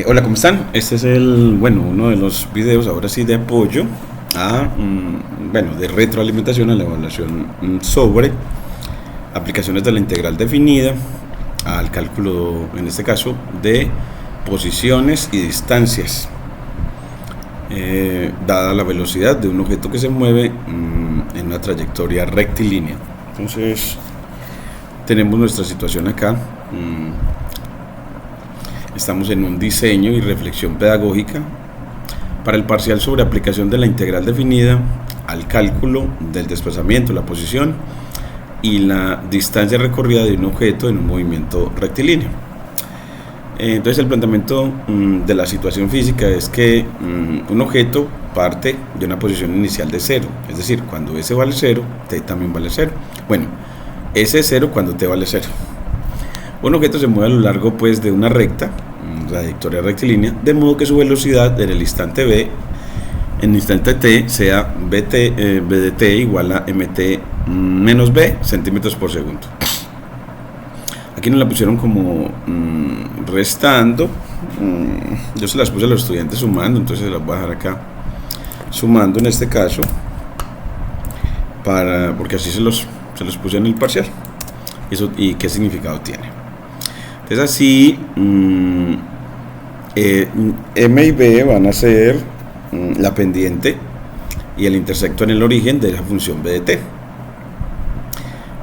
Hola, ¿cómo están? Este es uno de los videos, ahora sí, de apoyo de retroalimentación a la evaluación sobre aplicaciones de la integral definida al cálculo, en este caso, de posiciones y distancias, dada la velocidad de un objeto que se mueve en una trayectoria rectilínea. Entonces, tenemos nuestra situación acá. Estamos en un diseño y reflexión pedagógica para el parcial sobre aplicación de la integral definida al cálculo del desplazamiento, la posición y la distancia recorrida de un objeto en un movimiento rectilíneo. Entonces, el planteamiento de la situación física es que un objeto parte de una posición inicial de 0, es decir, cuando S vale 0, T también vale 0. Bueno, S es 0 cuando T vale 0. Un objeto se mueve a lo largo de una recta, trayectoria rectilínea, de modo que su velocidad en el instante B, en el instante T, sea B de T igual a MT menos B centímetros por segundo. Aquí nos la pusieron como restando. Yo se las puse a los estudiantes sumando, entonces se las voy a dejar acá sumando en este caso, porque así se los puse en el parcial. ¿Y qué significado tiene? Entonces así M y B van a ser la pendiente y el intersecto en el origen de la función B de T.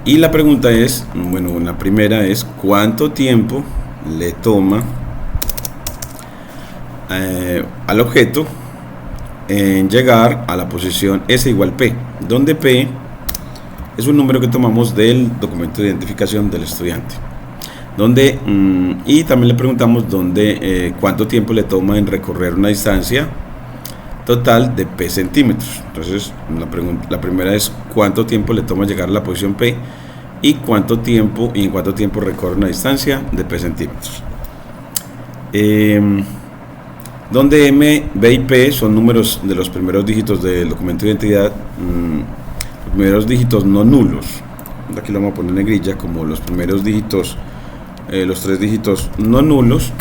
Y la pregunta es, la primera es ¿cuánto tiempo le toma al objeto en llegar a la posición S igual P? Donde P es un número que tomamos del documento de identificación del estudiante. Y también le preguntamos cuánto tiempo le toma en recorrer una distancia total de P centímetros. Entonces la primera es cuánto tiempo le toma llegar a la posición P y en cuánto tiempo recorre una distancia de P centímetros. Donde M, B y P son números de los primeros dígitos del documento de identidad, los primeros dígitos no nulos. Aquí lo vamos a poner en negrilla como los primeros dígitos, los 3 dígitos no nulos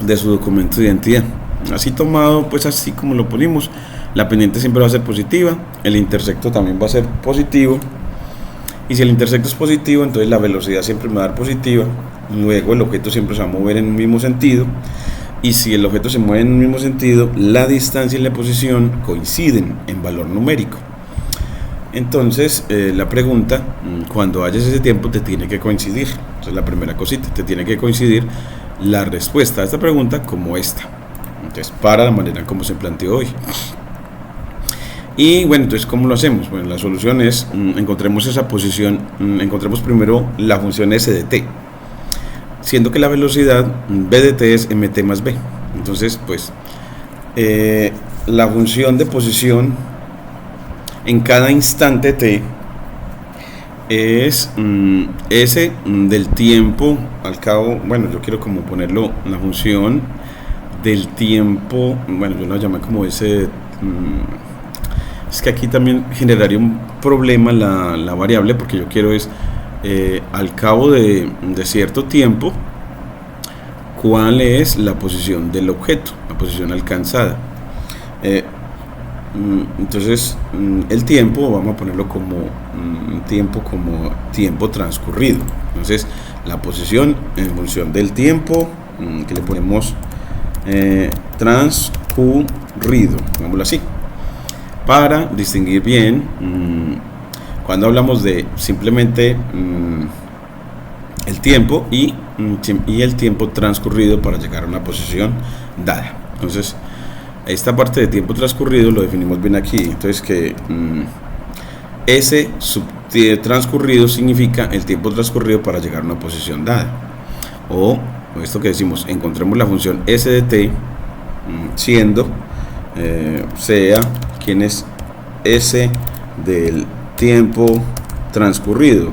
de su documento de identidad. Así tomado, pues así como lo ponemos, la pendiente siempre va a ser positiva, el intersecto también va a ser positivo, y si el intersecto es positivo, entonces la velocidad siempre me va a dar positiva. Luego el objeto siempre se va a mover en un mismo sentido, y si el objeto se mueve en un mismo sentido, la distancia y la posición coinciden en valor numérico. Entonces la pregunta, cuando hayas ese tiempo, te tiene que coincidir. Entonces la primera cosita, te tiene que coincidir la respuesta a esta pregunta como esta. Entonces, para la manera en como se planteó hoy. Y entonces, ¿cómo lo hacemos? La solución es, encontremos esa posición, encontremos primero la función S de T, siendo que la velocidad B de T es MT más B. Entonces, la función de posición en cada instante T es S del tiempo al cabo, yo quiero como ponerlo, la función del tiempo, yo la llamé como ese, es que aquí también generaría un problema la variable, porque yo quiero al cabo de cierto tiempo, cuál es la posición del objeto, la posición alcanzada. Entonces el tiempo vamos a ponerlo como tiempo transcurrido. Entonces la posición en función del tiempo que le ponemos transcurrido, digámoslo así, para distinguir bien cuando hablamos de simplemente el tiempo y el tiempo transcurrido para llegar a una posición dada. Entonces esta parte de tiempo transcurrido lo definimos bien aquí. Entonces que ese transcurrido significa el tiempo transcurrido para llegar a una posición dada. O esto que decimos, encontremos la función S de T siendo sea quién es S del tiempo transcurrido.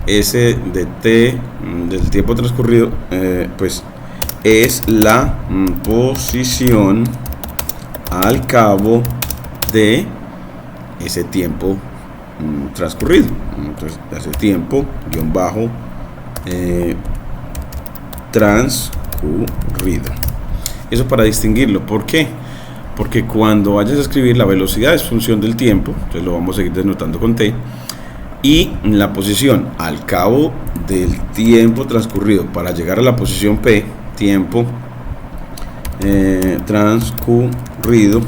S de T del tiempo transcurrido es la posición al cabo de ese tiempo transcurrido. Entonces hace tiempo guión bajo transcurrido. Eso para distinguirlo. ¿Por qué? Porque cuando vayas a escribir, la velocidad es función del tiempo, entonces lo vamos a seguir denotando con t, y la posición al cabo del tiempo transcurrido para llegar a la posición p, tiempo transcurrido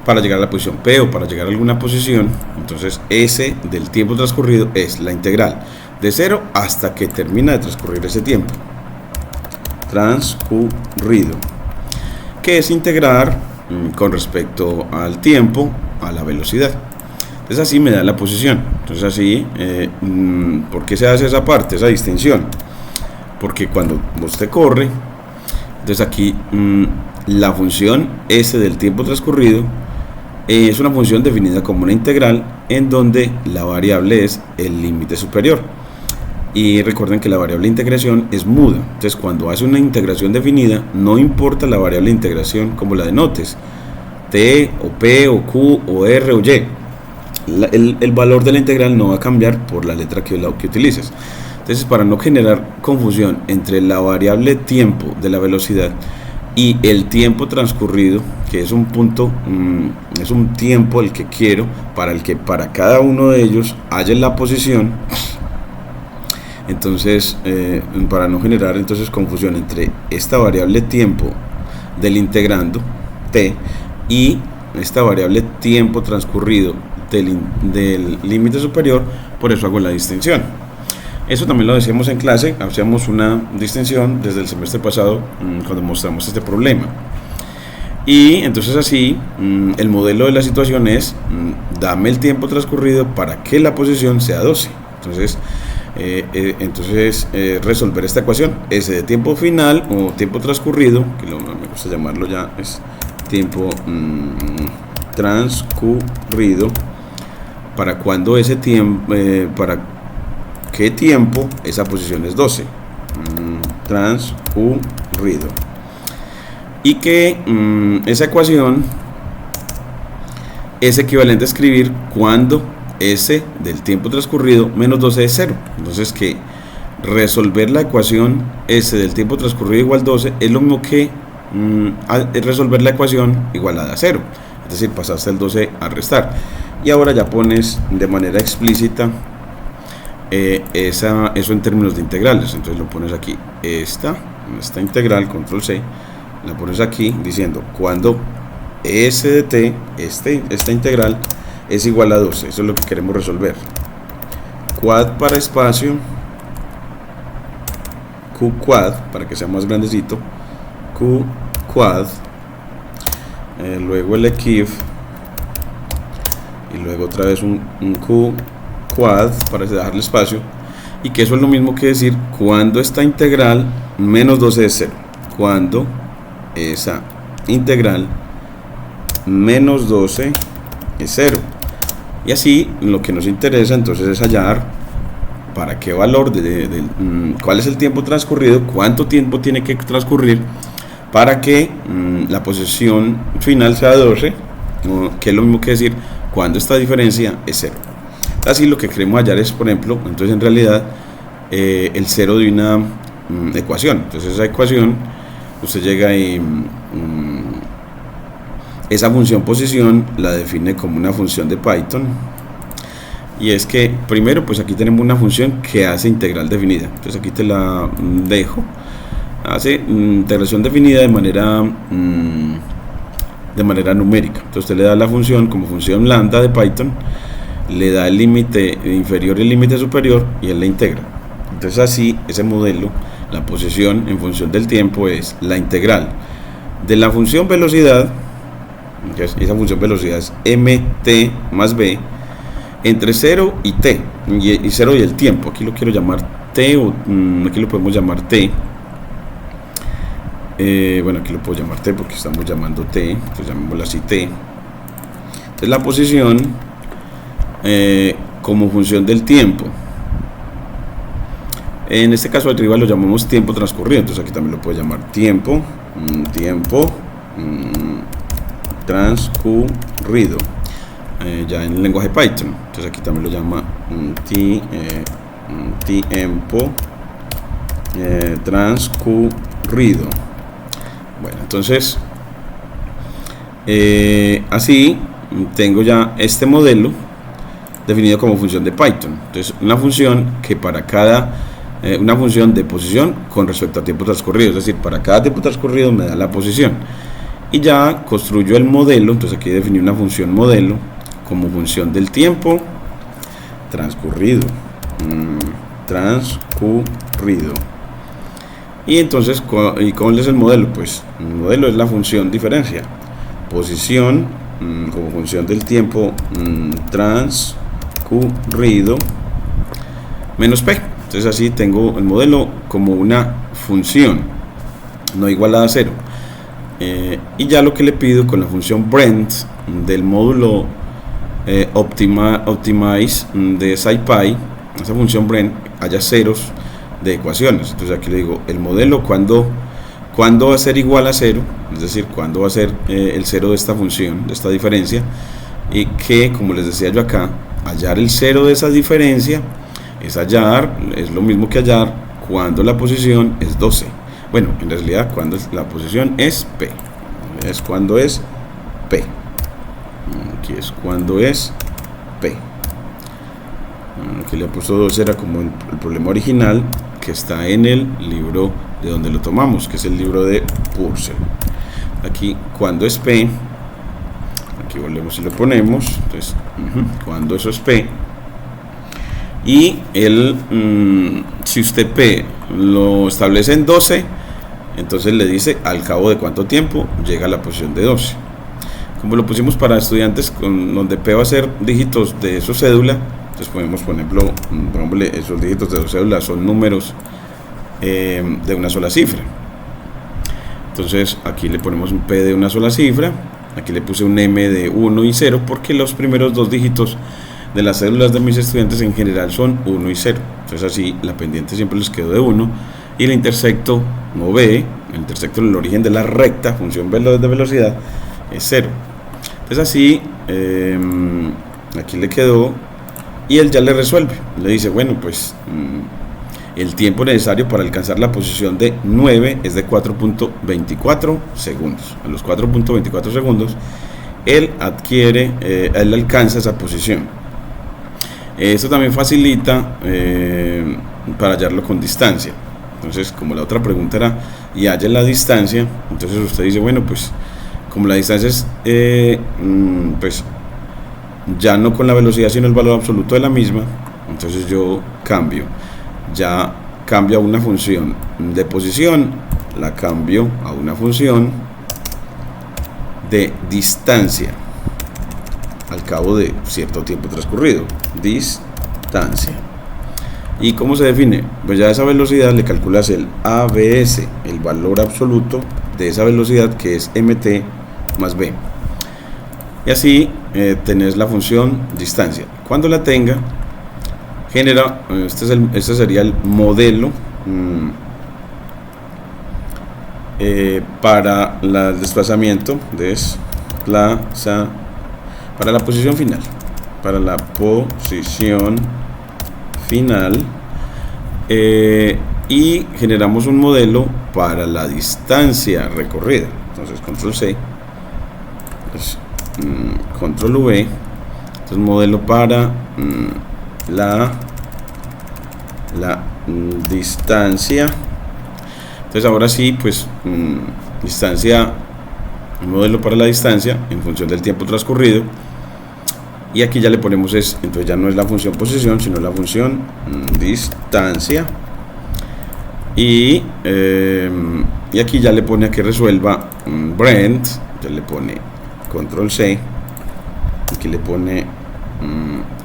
para llegar a la posición p o para llegar a alguna posición. Entonces s del tiempo transcurrido es la integral de 0 hasta que termina de transcurrir ese tiempo transcurrido, que es integrar con respecto al tiempo a la velocidad. Entonces así me da la posición. Entonces así, ¿por qué se hace esa parte, esa distinción? Porque cuando usted corre, entonces aquí la función s del tiempo transcurrido es una función definida como una integral en donde la variable es el límite superior. Y recuerden que la variable de integración es muda. Entonces cuando hace una integración definida, no importa la variable de integración como la denotes, t o p o q o r o y, el valor de la integral no va a cambiar por la letra que utilices. Entonces, para no generar confusión entre la variable tiempo de la velocidad y el tiempo transcurrido, que es un punto, es un tiempo el que quiero para cada uno de ellos haya la posición. Entonces, para no generar entonces confusión entre esta variable tiempo del integrando t y esta variable tiempo transcurrido del límite superior, por eso hago la distinción. Eso también lo decíamos en clase, hacíamos una distinción desde el semestre pasado cuando mostramos este problema. Y entonces así, el modelo de la situación es, dame el tiempo transcurrido para que la posición sea 12. Entonces, resolver esta ecuación, S de tiempo final o tiempo transcurrido, que me gusta llamarlo ya, es tiempo transcurrido, para cuando ese tiempo, para qué tiempo esa posición es 12, transcurrido, y que esa ecuación es equivalente a escribir cuando S del tiempo transcurrido menos 12 es 0. Entonces que resolver la ecuación S del tiempo transcurrido igual 12 es lo mismo que resolver la ecuación igualada a 0. Es decir, pasaste el 12 a restar. Y ahora ya pones de manera explícita eso en términos de integrales. Entonces lo pones aquí. Esta integral, control C, la pones aquí diciendo cuando S de t, esta integral, es igual a 12, eso es lo que queremos resolver. Quad para espacio, Q quad, para que sea más grandecito, Q quad, luego el equif, y luego otra vez un Q quad para dejarle espacio, y que eso es lo mismo que decir cuando esta integral menos 12 es 0, cuando esa integral menos 12 es 0. Y así lo que nos interesa entonces es hallar para qué valor, cuál es el tiempo transcurrido, cuánto tiempo tiene que transcurrir para que la posición final sea 12, que es lo mismo que decir cuando esta diferencia es 0. Así lo que queremos hallar es, por ejemplo, entonces en realidad el 0 de una ecuación. Entonces esa ecuación, usted llega y esa función posición la define como una función de Python, y es que primero pues aquí tenemos una función que hace integral definida. Entonces aquí te la dejo, hace integración definida de manera numérica. Entonces usted le da la función como función lambda de Python, le da el límite inferior y el límite superior y él la integra. Entonces así ese modelo, la posición en función del tiempo, es la integral de la función velocidad. Entonces, esa función velocidad es mt más b entre 0 y t, y 0 y el tiempo. Aquí lo quiero llamar t, o aquí lo podemos llamar t. Bueno, aquí lo puedo llamar t porque estamos llamando t, entonces llamémoslo así t. Entonces la posición como función del tiempo, en este caso arriba lo llamamos tiempo transcurrido, entonces aquí también lo puedo llamar tiempo transcurrido. ya en el lenguaje Python. Entonces aquí también lo llama tiempo transcurrido. Bueno, entonces así tengo ya este modelo definido como función de Python. Entonces una función que para cada una función de posición con respecto a tiempo transcurrido, es decir, para cada tiempo transcurrido me da la posición, y ya construyo el modelo. Entonces aquí definí una función modelo como función del tiempo transcurrido, y entonces, ¿y cuál es el modelo? Pues el modelo es la función diferencia, posición como función del tiempo transcurrido menos p. Entonces así tengo el modelo como una función no igualada a 0, y ya lo que le pido con la función Brent del módulo optimize de SciPy, esa función Brent, haya ceros de ecuaciones. Entonces aquí le digo el modelo cuando va a ser igual a 0, es decir, cuando va a ser el 0 de esta función, de esta diferencia, y que, como les decía yo acá, hallar el 0 de esa diferencia es lo mismo que hallar cuando la posición es 12. Bueno, en realidad cuando la posición es p, es cuando es p, aquí es cuando es p. Aquí le he puesto 12, era como el problema original que está en el libro de donde lo tomamos, que es el libro de Purcell. Aquí cuando es p, aquí volvemos y lo ponemos. Entonces cuando eso es p, y si usted p lo establece en 12, entonces le dice al cabo de cuánto tiempo llega a la posición de 12. Como lo pusimos para estudiantes donde p va a ser dígitos de su cédula, entonces podemos, por ejemplo, esos dígitos de su cédula son números de una sola cifra. Entonces aquí le ponemos un p de una sola cifra. Aquí le puse un m de 1 y 0 porque los primeros dos dígitos de las cédulas de mis estudiantes en general son 1 y 0. Entonces así la pendiente siempre les quedó de 1 y el intersecto no b, el intersecto en el origen de la recta, función de velocidad, es 0. Entonces así aquí le quedó, y él ya le resuelve. Le dice, bueno, pues el tiempo necesario para alcanzar la posición de 9 es de 4.24 segundos. A los 4.24 segundos él alcanza esa posición. Esto también facilita para hallarlo con distancia. Entonces, como la otra pregunta era y halla la distancia, entonces usted dice, bueno, pues como la distancia es pues ya no con la velocidad sino el valor absoluto de la misma, entonces yo cambio a una función de posición, la cambio a una función de distancia al cabo de cierto tiempo transcurrido, distancia. ¿Y cómo se define? Pues ya esa velocidad le calculas el ABS, el valor absoluto de esa velocidad, que es mt más b. Y así tenés la función distancia. Cuando la tenga, genera, este sería el modelo para el desplazamiento, para la posición final. Para la posición final, y generamos un modelo para la distancia recorrida. Entonces control C, pues, control V, entonces modelo para la distancia. Entonces ahora sí, pues distancia, un modelo para la distancia en función del tiempo transcurrido. Y aquí ya le ponemos entonces ya no es la función posición, sino la función distancia. Y aquí ya le pone a que resuelva Brent, ya le pone control C. Aquí le pone,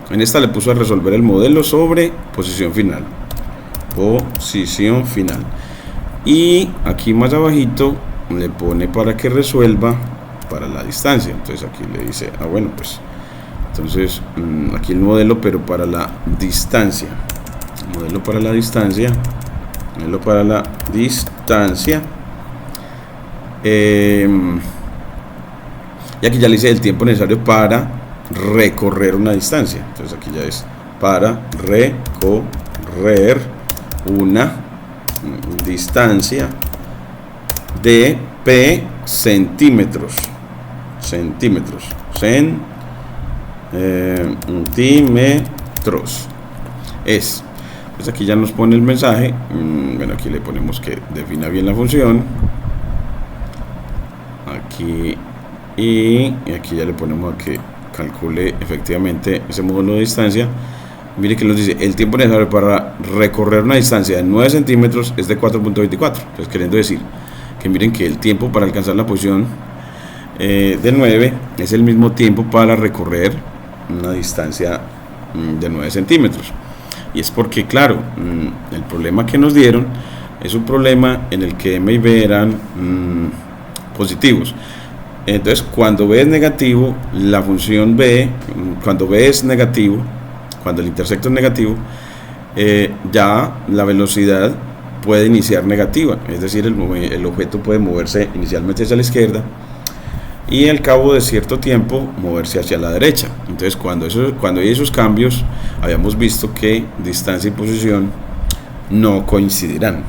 en esta le puso a resolver el modelo sobre posición final. Posición final. Y aquí más abajito le pone para que resuelva para la distancia. Entonces aquí le dice, bueno, pues entonces aquí el modelo, pero para la distancia, modelo para la distancia, y aquí ya le hice el tiempo necesario para recorrer una distancia. Entonces aquí ya es para recorrer una distancia de P centímetros. Centímetros. Es. Pues aquí ya nos pone el mensaje. Bueno, aquí le ponemos que defina bien la función. Aquí y aquí ya le ponemos a que calcule efectivamente ese módulo de distancia. Mire que nos dice el tiempo necesario para recorrer una distancia de 9 centímetros es de 4.24. Entonces queriendo decir que miren que el tiempo para alcanzar la posición de 9 es el mismo tiempo para recorrer una distancia de 9 centímetros. Y es porque, claro, el problema que nos dieron es un problema en el que M y B eran positivos. Entonces, cuando B es negativo, la función B, cuando B es negativo, cuando el intersecto es negativo, ya la velocidad puede iniciar negativa. Es decir, el objeto puede moverse inicialmente hacia la izquierda y al cabo de cierto tiempo moverse hacia la derecha. Entonces cuando hay esos cambios, habíamos visto que distancia y posición no coincidirán.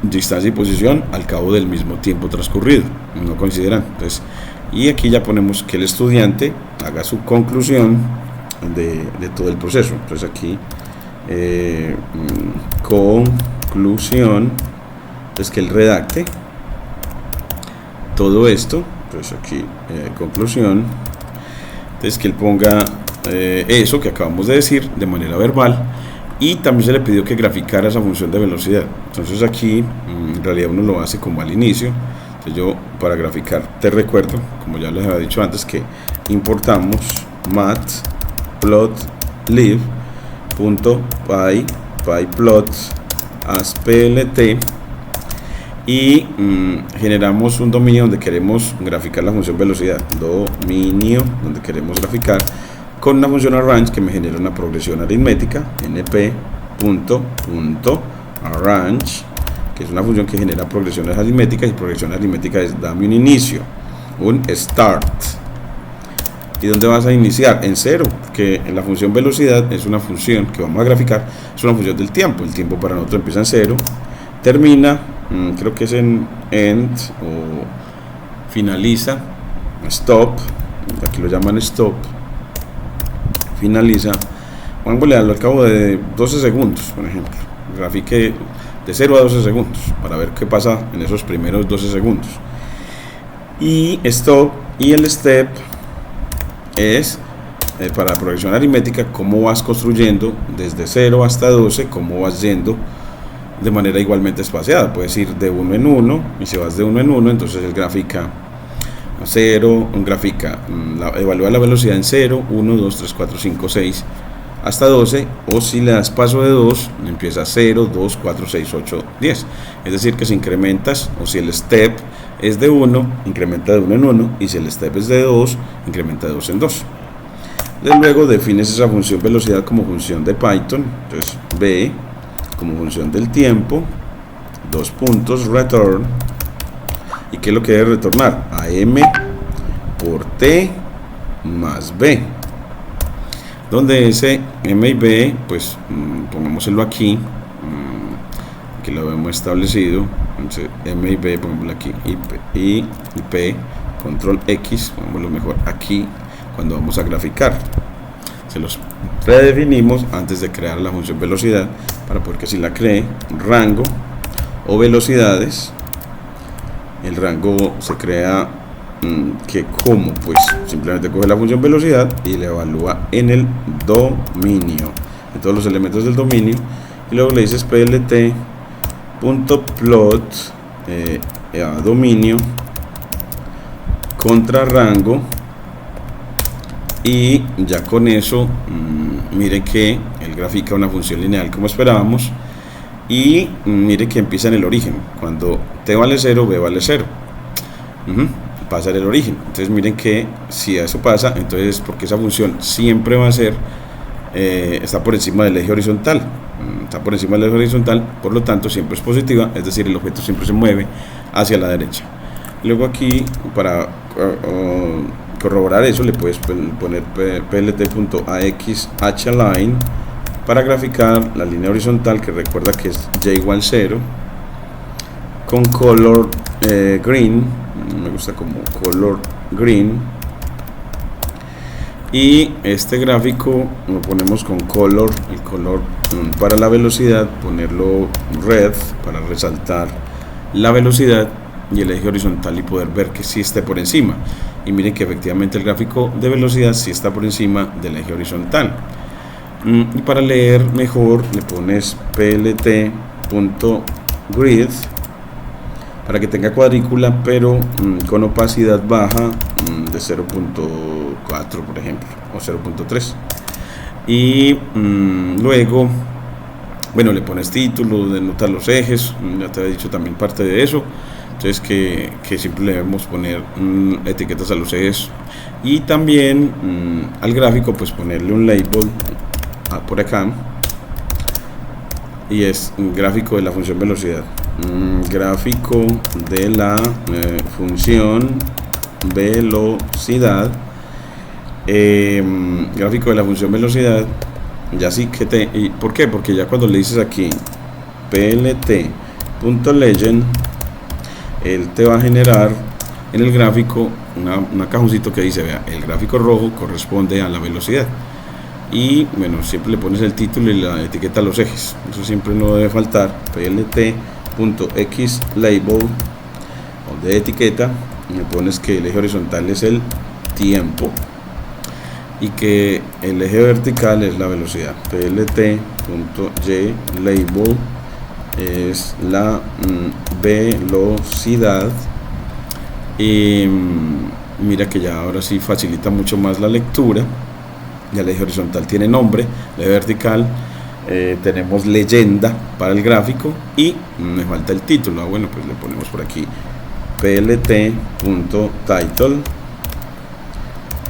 Distancia y posición al cabo del mismo tiempo transcurrido no coincidirán. Entonces, y aquí ya ponemos que el estudiante haga su conclusión de todo el proceso. Entonces aquí conclusión es que él redacte todo esto. Entonces aquí conclusión, entonces que él ponga eso que acabamos de decir de manera verbal, y también se le pidió que graficara esa función de velocidad. Entonces aquí en realidad uno lo hace como al inicio. Entonces yo para graficar te recuerdo, como ya les había dicho antes, que importamos matplotlib.pyplot as plt y generamos un dominio donde queremos graficar la función velocidad, dominio donde queremos graficar con una función arrange que me genera una progresión aritmética, np.arrange, que es una función que genera progresiones aritméticas, y progresión aritmética es dame un inicio, un start. ¿Y dónde vas a iniciar? En 0, porque la función velocidad es una función que vamos a graficar, es una función del tiempo. El tiempo para nosotros empieza en 0, termina, creo que es en end o finaliza, stop, aquí lo llaman stop, finaliza, vamos a leerlo al cabo de 12 segundos, por ejemplo. Grafique de 0 a 12 segundos para ver qué pasa en esos primeros 12 segundos. Y stop, y el step es para la progresión aritmética, cómo vas construyendo desde 0 hasta 12, cómo vas yendo de manera igualmente espaciada. Puedes ir de 1 en 1, y si vas de 1 en 1, entonces el gráfica 0, evalúa la velocidad en 0, 1, 2, 3, 4, 5, 6 hasta 12, o si le das paso de 2, empieza 0, 2, 4, 6, 8, 10. Es decir, que si incrementas, o si el step es de 1, incrementa de 1 en 1, y si el step es de 2, incrementa de 2 en 2. Luego defines esa función velocidad como función de Python. Entonces B como función del tiempo, dos puntos, return, y qué es lo que debe retornar, a m por t más b, donde ese m y b, pues pongámoslo aquí, que lo hemos establecido. Entonces m y b pongámoslo aquí, y p, control x, pongámoslo mejor aquí cuando vamos a graficar. Se los predefinimos antes de crear la función velocidad, para poder que si la cree, rango o velocidades. El rango se crea que como, pues simplemente coge la función velocidad y la evalúa en el dominio, en todos los elementos del dominio, y luego le dices plt.plot a dominio contra rango, y ya con eso mire que él grafica una función lineal como esperábamos, y mire que empieza en el origen. Cuando t vale 0, b vale 0, pasa en el origen. Entonces miren que si eso pasa, entonces es porque esa función siempre va a ser está por encima del eje horizontal, está por encima del eje horizontal, por lo tanto siempre es positiva, es decir, el objeto siempre se mueve hacia la derecha. Luego aquí, para corroborar eso, le puedes poner plt.axhalign para graficar la línea horizontal, que recuerda que es y igual 0, con color green, me gusta como color green, y este gráfico lo ponemos con color, el color para la velocidad, ponerlo red para resaltar la velocidad y el eje horizontal y poder ver que sí esté por encima. Y miren que efectivamente el gráfico de velocidad sí está por encima del eje horizontal. Y para leer mejor le pones plt.grid para que tenga cuadrícula, pero con opacidad baja de 0.4 por ejemplo, o 0.3. Y luego, bueno, le pones título, denota los ejes, ya te había dicho también parte de eso. Entonces que siempre le debemos poner etiquetas a los ejes, y también al gráfico pues ponerle un label por acá, y es gráfico de la función velocidad, gráfico de la función velocidad, gráfico de la función velocidad. Ya sí que ¿por qué? Porque ya cuando le dices aquí plt.legend, él te va a generar en el gráfico una cajoncito que dice, vea, el gráfico rojo corresponde a la velocidad. Y bueno, siempre le pones el título y la etiqueta a los ejes, eso siempre no debe faltar. plt.xlabel o de etiqueta, y le pones que el eje horizontal es el tiempo y que el eje vertical es la velocidad. plt.ylabel es la velocidad. Y mira que ya ahora sí facilita mucho más la lectura. Ya el eje horizontal tiene nombre, el eje vertical tenemos leyenda para el gráfico, y me falta el título. Bueno, pues le ponemos por aquí plt.title,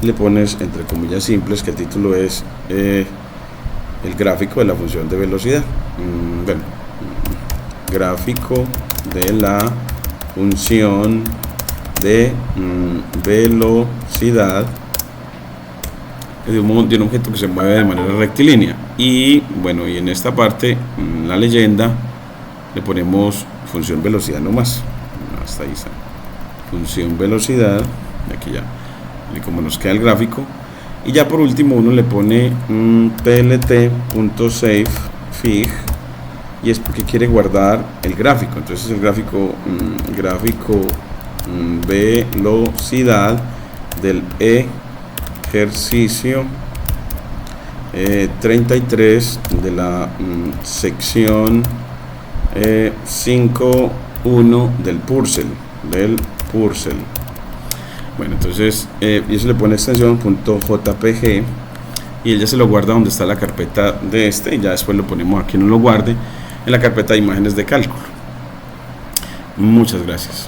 le pones entre comillas simples que el título es el gráfico de la función de velocidad. Bueno, gráfico de la función de velocidad de un objeto que se mueve de manera rectilínea. Y bueno, y en esta parte, la leyenda, le ponemos función velocidad nomás. Hasta ahí está, función velocidad. Aquí ya, y como nos queda el gráfico. Y ya por último uno le pone plt.savefig, y es porque quiere guardar el gráfico. Entonces el gráfico velocidad del ejercicio 33 de la sección 5.1 del Purcell. Bueno, entonces y eso le pone extensión .jpg, y él ya se lo guarda donde está la carpeta de este, y ya después lo ponemos aquí, no lo guarde en la carpeta de imágenes de cálculo. Muchas gracias.